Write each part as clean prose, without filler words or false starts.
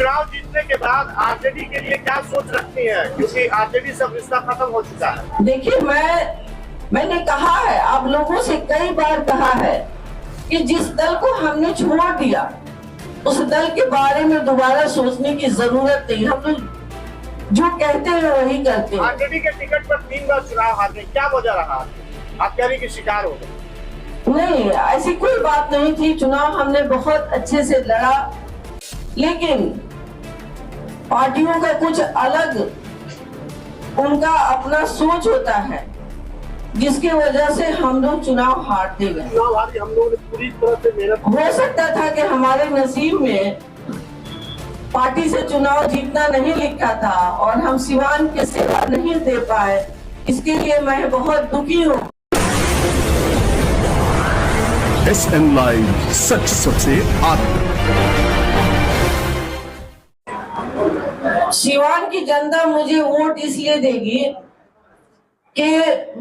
चुनाव जीतने के बाद आरजेडी के लिए क्या सोच रखती है, क्योंकि आरजेडी से रिश्ता खत्म हो चुका है। देखिए, मैंने कहा है, आप लोगों से कई बार कहा है कि जिस दल को हमने छोड़ दिया उस दल के बारे में दोबारा सोचने की जरूरत नहीं। हम लोग जो कहते हैं वही करते हैं। आरजेडी के टिकट पर 3 बार चुनाव हार गए, क्या वजह रहा? आप कह रही कि शिकार हो गए? नहीं, ऐसी कोई बात नहीं थी। चुनाव हमने बहुत अच्छे से लड़ा, लेकिन पार्टियों का कुछ अलग उनका अपना सोच होता है, जिसकी वजह से हम लोग चुनाव हारते गए। चुनाव हारी हम लोगों ने पूरी तरह से मेहनत। हो सकता था कि हमारे नसीब में पार्टी से चुनाव जीतना नहीं लिखा था और हम सिवान के सेवा नहीं दे पाए, इसके लिए मैं बहुत दुखी हूँ। SN लाइव, सच सबसे आगे। सिवान की जनता मुझे वोट इसलिए देगी कि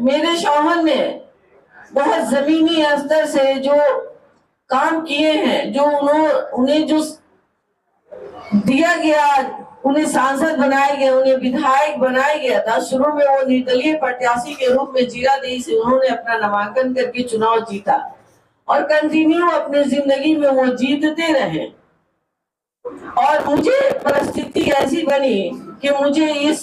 मेरे शौहर ने बहुत जमीनी स्तर से जो काम किए हैं, जो उन्हें जो दिया गया, उन्हें सांसद बनाया गया, उन्हें विधायक बनाया गया था। शुरू में वो निर्दलीय प्रत्याशी के रूप में जीरादेई से उन्होंने अपना नामांकन करके चुनाव जीता और कंटिन्यू अपनी जिंदगी में वो जीतते रहे। और मुझे परिस्थिति ऐसी बनी कि मुझे इस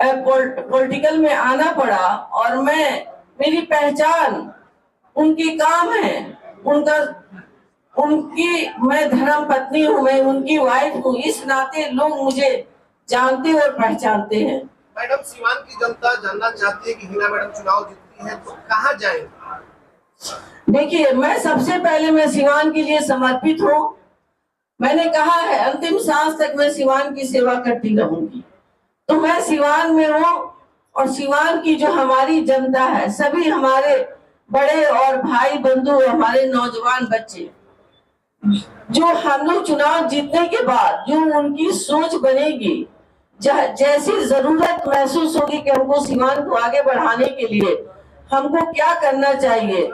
पॉलिटिकल में आना पड़ा और मेरी पहचान उनकी काम है, मैं धर्म पत्नी हूँ, मैं उनकी वाइफ हूँ। इस नाते लोग मुझे जानते और पहचानते हैं। मैडम, सिवान की जनता जानना चाहती है कि हिना मैडम चुनाव जीतती है तो कहाँ जाएंगे? देखिए, मैं सबसे पहले मैं सिवान के लिए समर्पित हूँ। मैंने कहा है अंतिम सांस तक मैं सिवान की सेवा करती रहूंगी। तो मैं सिवान में हूँ और सिवान की जो हमारी जनता है, सभी हमारे बड़े और भाई बंधु, हमारे नौजवान बच्चे, जो हम लोग चुनाव जीतने के बाद जो उनकी सोच बनेगी, जैसी जरूरत महसूस होगी कि हमको सिवान को आगे बढ़ाने के लिए हमको क्या करना चाहिए,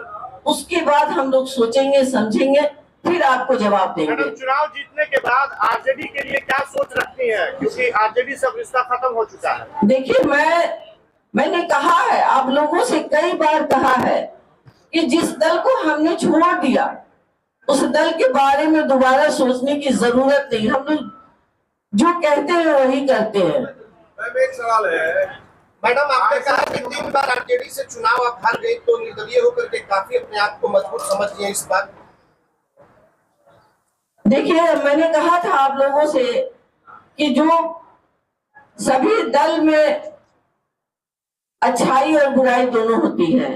उसके बाद हम लोग सोचेंगे, समझेंगे, फिर आपको जवाब देंगे। मैडम, चुनाव जीतने के बाद आरजेडी के लिए क्या सोच रखती है, क्योंकि आरजेडी से रिश्ता खत्म हो चुका है। देखिए, मैंने कहा है, आप लोगों से कई बार कहा है कि जिस दल को हमने छोड़ दिया उस दल के बारे में दोबारा सोचने की जरूरत नहीं। हम लोग जो कहते हैं वही करते हैं। एक सवाल है मैडम, आपने कहा कि 3 बार आरजेडी से चुनाव आप हार गई, तो निर्दलीय होकर के काफी अपने आप को मजबूत समझती है इस बार। देखिए, मैंने कहा था आप लोगों से कि जो सभी दल में अच्छाई और बुराई दोनों होती है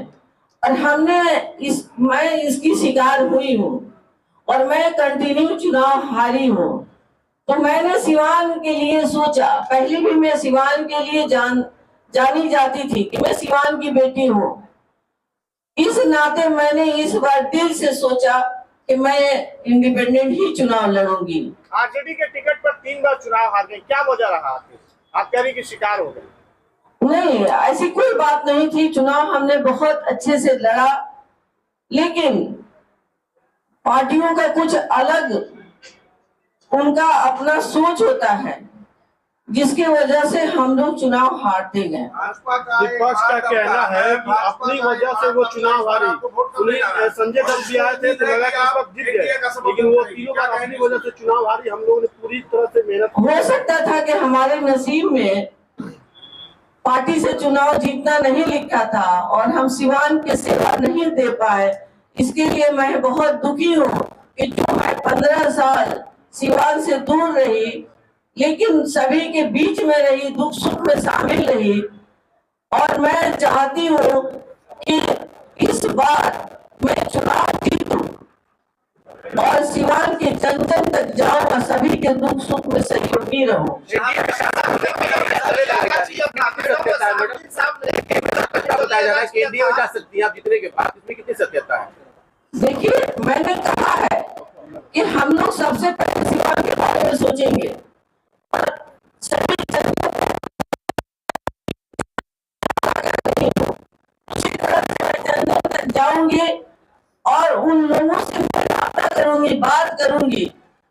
और मैं इसकी शिकार हुई हूँ और मैं कंटिन्यू चुनाव हारी हूँ। तो मैंने सिवान के लिए सोचा, पहले भी मैं सिवान के लिए जानी जाती थी कि मैं सिवान की बेटी हूँ। इस नाते मैंने इस बार दिल से सोचा कि मैं इंडिपेंडेंट ही चुनाव लड़ूंगी। आरजेडी के टिकट पर 3 बार चुनाव हार गए, क्या वजह रहा? आप कह रही कि शिकार हो गए? नहीं, ऐसी कोई बात नहीं थी। चुनाव हमने बहुत अच्छे से लड़ा, लेकिन पार्टियों का कुछ अलग उनका अपना सोच होता है, जिसकी वजह से हम लोग चुनाव हारते गए। विपक्ष का कहना है कि अपनी वजह से वो चुनाव हारी। संजय दत्त भी आए थे तो लगा कि इस वक्त जीत गए, लेकिन वो तीनों बार अपनी वजह से चुनाव हारी। हम लोगों ने पूरी तरह से मेहनत। हो सकता था कि हमारे नसीब में पार्टी से चुनाव जीतना नहीं लिखा था और हम सिवान के सेवा नहीं दे पाए, इसके लिए मैं बहुत दुखी हूँ कि जो मैं 15 साल सिवान से दूर रही, लेकिन सभी के बीच में रही, दुख सुख में शामिल रही। और मैं चाहती हूँ कि इस बार मैं चुनाव जीतूं और सिवान के जन जन तक जाऊं और सभी के दुख सुख में सहयोगी रहूं। केंद्रीय में जा सकती है आप जीतने के बाद, इसमें कितनी सत्यता है? देखिए, मैंने कहा है कि हम लोग सबसे पहले सिवान के बारे में सोचेंगे और सभी उसी तरह से मैं जन जन तक जाऊंगी और उन लोगों से मैं बात करूंगी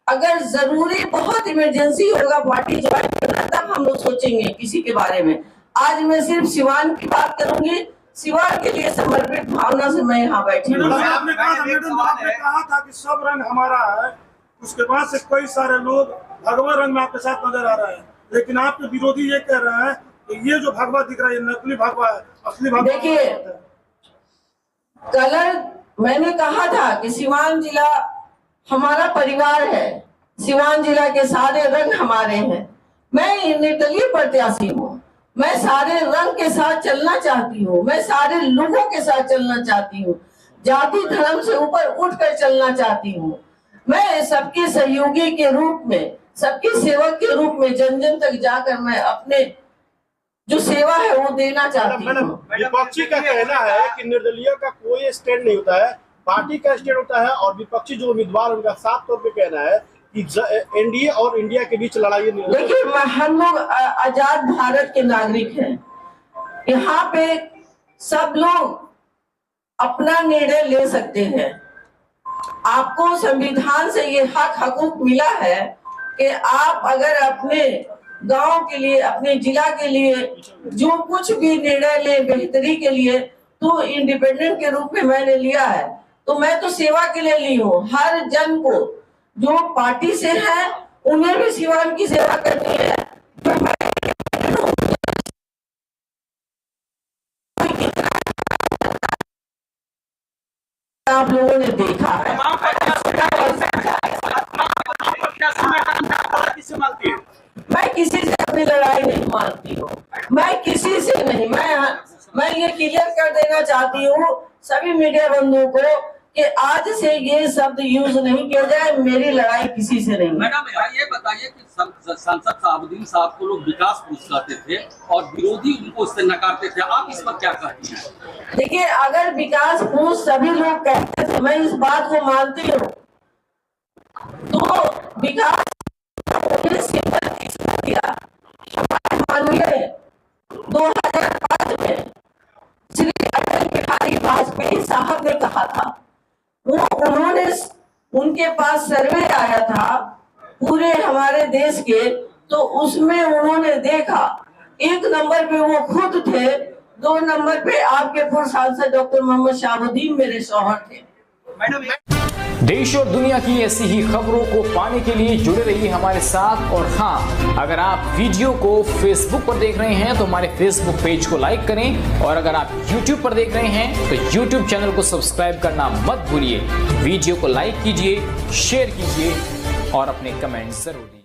अगर जरूरी बहुत इमरजेंसी होगा पार्टी ज्वाइन करना, तब हम लोग सोचेंगे किसी के बारे में। आज मैं सिर्फ सिवान की बात करूंगी, सिवान के लिए समर्पित भावना से मैं यहाँ बैठी हूँ। आपने कहा था कि सब रंग हमारा है, उसके बाद से कई सारे लोग भगवा रंग में आपके साथ नजर आ रहे हैं, लेकिन आपके विरोधी ये कह रहे हैं कि ये जो भगवा दिख रहा है ये नकली भगवा है, असली भगवा। देखिए, कलर मैंने कहा था कि सिवान जिला हमारा परिवार है, सिवान जिला के सारे रंग हमारे हैं। मैं निर्दलीय प्रत्याशी हूँ, मैं सारे रंग के साथ चलना चाहती हूँ, मैं सारे लोगों के साथ चलना चाहती हूँ, जाति धर्म से ऊपर उठकर चलना चाहती हूँ। मैं सबके सहयोगी के रूप में, सबके सेवक के रूप में जन जन तक जाकर मैं अपने जो सेवा है वो देना चाहती हूँ। विपक्षी का कहना है कि निर्दलीय का कोई स्टैंड नहीं होता है, पार्टी का स्टैंड होता है, और विपक्षी जो उम्मीदवार उनका साफ तौर पे कहना है कि एनडीए और इंडिया के बीच लड़ाई नहीं। देखिए, हम लोग आजाद भारत के नागरिक हैं, यहाँ पे सब लोग अपना निर्णय ले सकते हैं। आपको संविधान से ये हकूक मिला है कि आप अगर अपने गांव के लिए, अपने जिला के लिए जो कुछ भी निर्णय ले बेहतरी के लिए, तो इंडिपेंडेंट के रूप में मैंने लिया है, तो मैं तो सेवा के लिए ली हूँ। हर जन को जो पार्टी से है उन्हें भी सिवान की सेवा करनी है। आप लोगों ने देखा है। मैं किसी से अपनी लड़ाई नहीं मानती हूँ, मैं किसी से नहीं। मैं ये क्लियर कर देना चाहती हूँ सभी मीडिया बंधुओं को कि आज से ये शब्द यूज नहीं किया जाए, मेरी लड़ाई किसी से नहीं। मैडम ये बताइए कि सांसद साहबुद्दीन साहब को लोग विकास पुरुष कहते थे और विरोधी उनको उससे नकारते थे, आप इस पर क्या कहती हैं? देखिए, अगर विकास पुरुष सभी लोग कहते थे, मैं इस बात को मानती हूँ, तो विकास माननीय 2005 में श्री अटल बिहारी वाजपेयी साहब ने कहा था, उनके पास सर्वे आया था पूरे हमारे देश के, तो उसमें उन्होंने देखा 1 नंबर पे वो खुद थे, 2 नंबर पे आपके पूर्व सांसद डॉक्टर मोहम्मद शहाबुद्दीन मेरे शौहर थे। देश और दुनिया की ऐसी ही खबरों को पाने के लिए जुड़े रहिए हमारे साथ। और हाँ, अगर आप वीडियो को फेसबुक पर देख रहे हैं तो हमारे फेसबुक पेज को लाइक करें, और अगर आप यूट्यूब पर देख रहे हैं तो यूट्यूब चैनल को सब्सक्राइब करना मत भूलिए। वीडियो को लाइक कीजिए, शेयर कीजिए और अपने कमेंट्स जरूर दीजिए।